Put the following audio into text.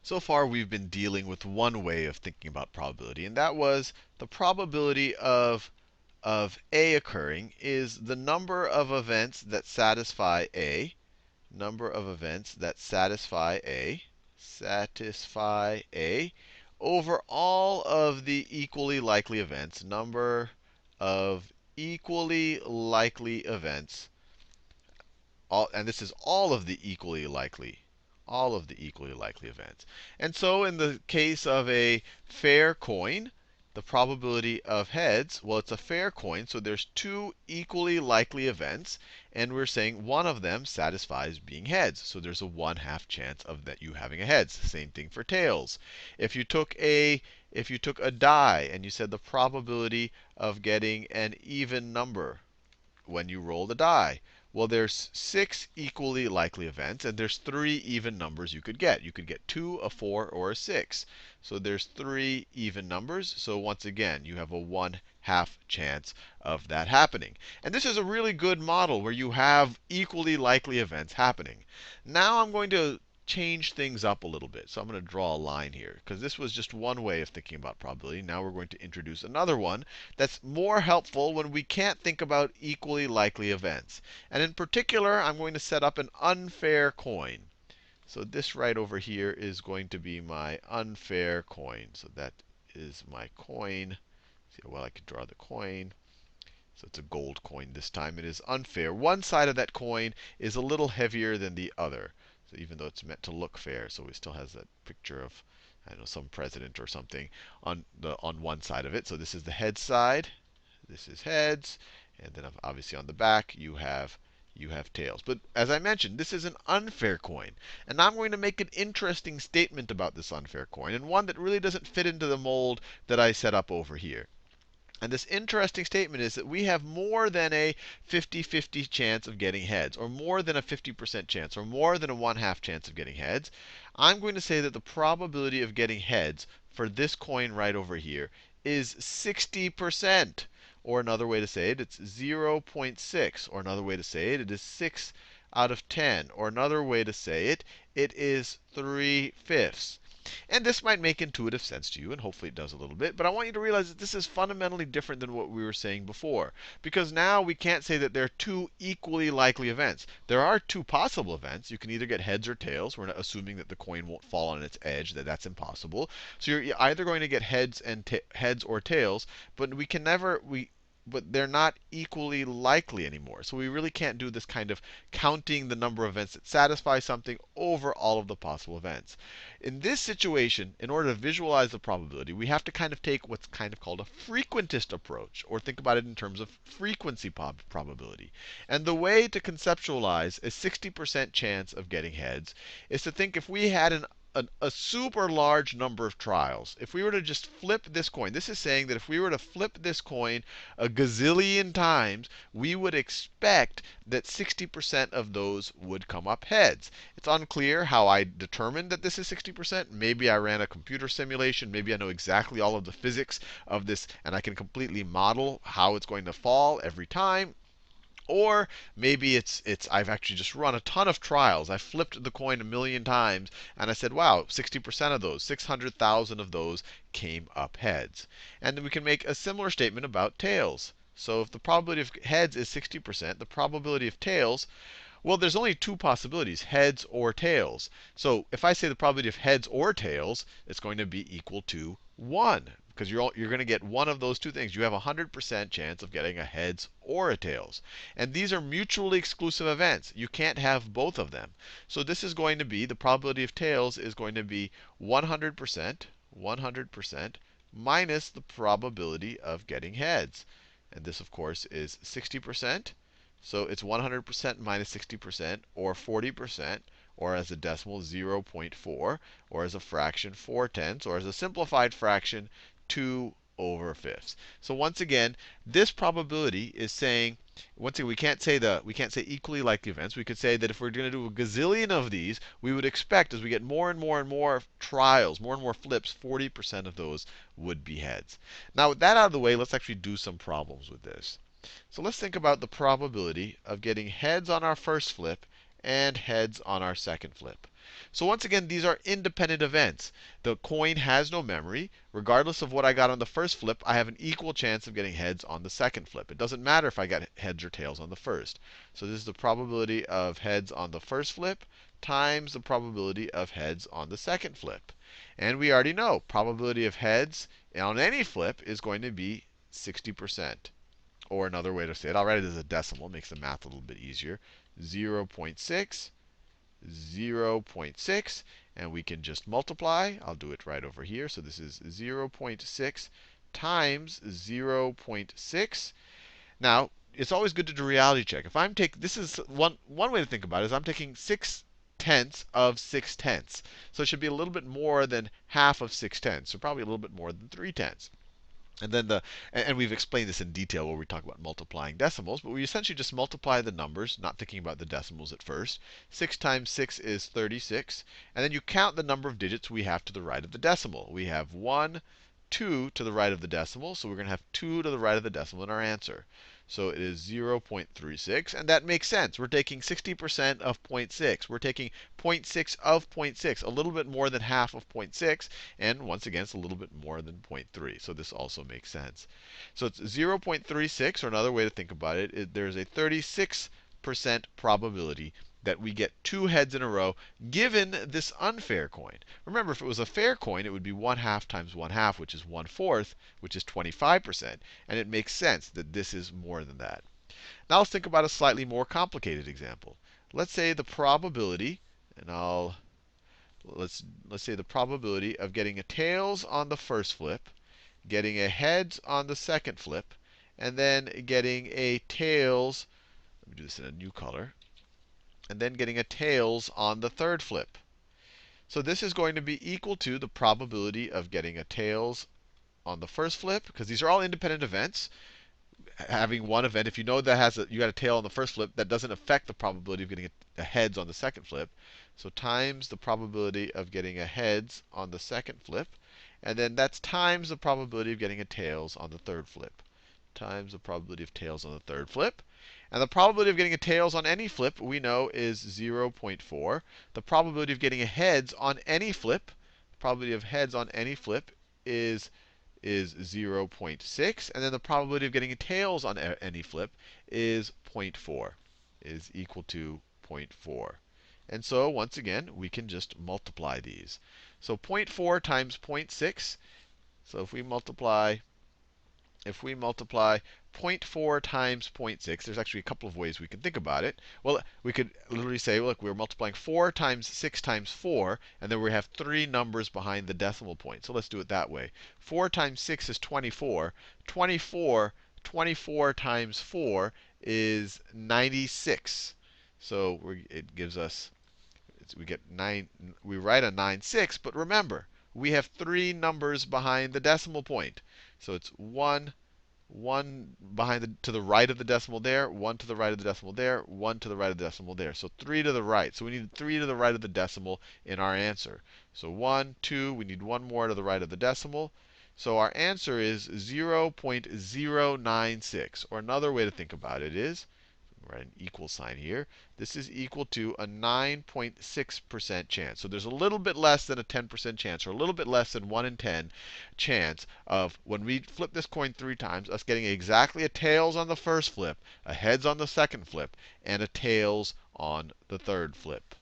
So far, we've been dealing with one way of thinking about probability, and that was the probability of A occurring is the number of events that satisfy A, number of events that satisfy A, over all of the equally likely events, number of equally likely events, and this is all of the equally likely events. And so in the case of a fair coin, the probability of heads, well, it's a fair coin, so there's two equally likely events, and we're saying one of them satisfies being heads. So there's a 1/2 chance of that you having a heads. Same thing for tails. If you took a die and you said the probability of getting an even number when you roll the die. Well, there's 6 equally likely events, and there's 3 even numbers you could get. You could get 2, a 4, or a 6. So there's 3 even numbers. So once again, you have a 1/2 chance of that happening. And this is a really good model where you have equally likely events happening. Now I'm going to change things up a little bit. So I'm going to draw a line here, because this was just one way of thinking about probability. Now we're going to introduce another one that's more helpful when we can't think about equally likely events. And in particular, I'm going to set up an unfair coin. So this right over here is going to be my unfair coin. So that is my coin. See how well I can draw the coin. So it's a gold coin this time. It is unfair. One side of that coin is a little heavier than the other. So even though it's meant to look fair, so it still has that picture of, I don't know, some president or something on one side of it. So this is the head side. This is heads. And then obviously on the back you have tails. But as I mentioned, this is an unfair coin. And I'm going to make an interesting statement about this unfair coin, and one that really doesn't fit into the mold that I set up over here. And this interesting statement is that we have more than a 50-50 chance of getting heads, or more than a 50% chance, or more than a 1/2 chance of getting heads. I'm going to say that the probability of getting heads for this coin right over here is 60%. Or another way to say it, it's 0.6. Or another way to say it, it is 6 out of 10. Or another way to say it, it is 3/5. And this might make intuitive sense to you, and hopefully it does a little bit. But I want you to realize that this is fundamentally different than what we were saying before. Because now we can't say that there are two equally likely events. There are two possible events. You can either get heads or tails. We're not assuming that the coin won't fall on its edge, that's impossible. So you're either going to get heads or tails, but we can never but they're not equally likely anymore. So we really can't do this kind of counting the number of events that satisfy something over all of the possible events. In this situation, in order to visualize the probability, we have to kind of take what's kind of called a frequentist approach, or think about it in terms of frequency probability. And the way to conceptualize a 60% chance of getting heads is to think if we had a super large number of trials. If we were to just flip this coin, this is saying that if we were to flip this coin a gazillion times, we would expect that 60% of those would come up heads. It's unclear how I determined that this is 60%. Maybe I ran a computer simulation. Maybe I know exactly all of the physics of this, and I can completely model how it's going to fall every time. Or maybe I've actually just run a ton of trials. I flipped the coin a million times, and I said, wow, 60% of those, 600,000 of those came up heads. And then we can make a similar statement about tails. So if the probability of heads is 60%, the probability of tails, well, there's only two possibilities, heads or tails. So if I say the probability of heads or tails, it's going to be equal to 1. Because you're going to get one of those two things. You have a 100% chance of getting a heads or a tails. And these are mutually exclusive events. You can't have both of them. So this is going to be, the probability of tails is going to be 100% minus the probability of getting heads. And this, of course, is 60%. So it's 100% minus 60%, or 40%, or as a decimal, 0.4, or as a fraction, 4/10, or as a simplified fraction, 2/5. So once again, this probability is saying, once again, we can't say equally likely events. We could say that if we're going to do a gazillion of these, we would expect as we get more and more and more trials, more and more flips, 40% of those would be heads. Now with that out of the way, let's actually do some problems with this. So let's think about the probability of getting heads on our first flip and heads on our second flip. So once again, these are independent events. The coin has no memory. Regardless of what I got on the first flip, I have an equal chance of getting heads on the second flip. It doesn't matter if I got heads or tails on the first. So this is the probability of heads on the first flip times the probability of heads on the second flip. And we already know probability of heads on any flip is going to be 60%. Or another way to say it, I'll write it as a decimal, makes the math a little bit easier. 0.6, 0.6, and we can just multiply. I'll do it right over here. So this is 0.6 times 0.6. Now, it's always good to do reality check. If I'm taking, this is one way to think about it, is I'm taking 6/10 of 6/10. So it should be a little bit more than half of 6/10. So probably a little bit more than 3/10. And then and we've explained this in detail where we talk about multiplying decimals, but we essentially just multiply the numbers, not thinking about the decimals at first. 6 times 6 is 36. And then you count the number of digits we have to the right of the decimal. We have 1, 2 to the right of the decimal, so we're going to have 2 to the right of the decimal in our answer. So it is 0.36, and that makes sense. We're taking 60% of 0.6. We're taking 0.6 of 0.6, a little bit more than half of 0.6, and once again, it's a little bit more than 0.3. So this also makes sense. So it's 0.36, or another way to think about it, there's a 36% probability that we get 2 heads in a row given this unfair coin. Remember, if it was a fair coin, it would be 1/2 times 1/2, which is 1/4, which is 25%. And it makes sense that this is more than that. Now let's think about a slightly more complicated example. Let's say the probability, and let's say the probability of getting a tails on the first flip, getting a heads on the second flip, and then getting a tails, let me do this in a new color, and then getting a tails on the third flip. So this is going to be equal to the probability of getting a tails on the first flip, because these are all independent events. Having one event, if you know that you got a tail on the first flip, that doesn't affect the probability of getting a heads on the second flip. So times the probability of getting a heads on the second flip. And then that's times the probability of getting a tails on the third flip. Times the probability of tails on the third flip. And the probability of getting a tails on any flip, we know, is 0.4. The probability of getting a heads on any flip, the probability of heads on any flip is 0.6. And then the probability of getting a tails on any flip is 0.4, is equal to 0.4. And so once again, we can just multiply these. So 0.4 times 0.6. So if we multiply 0.4 times 0.6, there's actually a couple of ways we can think about it. Well, we could literally say, look, we're multiplying 4 times 6 times 4, and then we have 3 numbers behind the decimal point. So let's do it that way. 4 times 6 is 24. 24 times 4 is 96. So it gives us, we get 9, we write a 9/6, but remember, we have 3 numbers behind the decimal point. So it's 1 to the right of the decimal there, 1 to the right of the decimal there, 1 to the right of the decimal there. So 3 to the right. So we need 3 to the right of the decimal in our answer. So 1, 2, we need 1 more to the right of the decimal. So our answer is 0.096. Or another way to think about it is, write an equal sign here. This is equal to a 9.6% chance. So there's a little bit less than a 10% chance, or a little bit less than 1 in 10 chance of, when we flip this coin 3 times, us getting exactly a tails on the first flip, a heads on the second flip, and a tails on the third flip.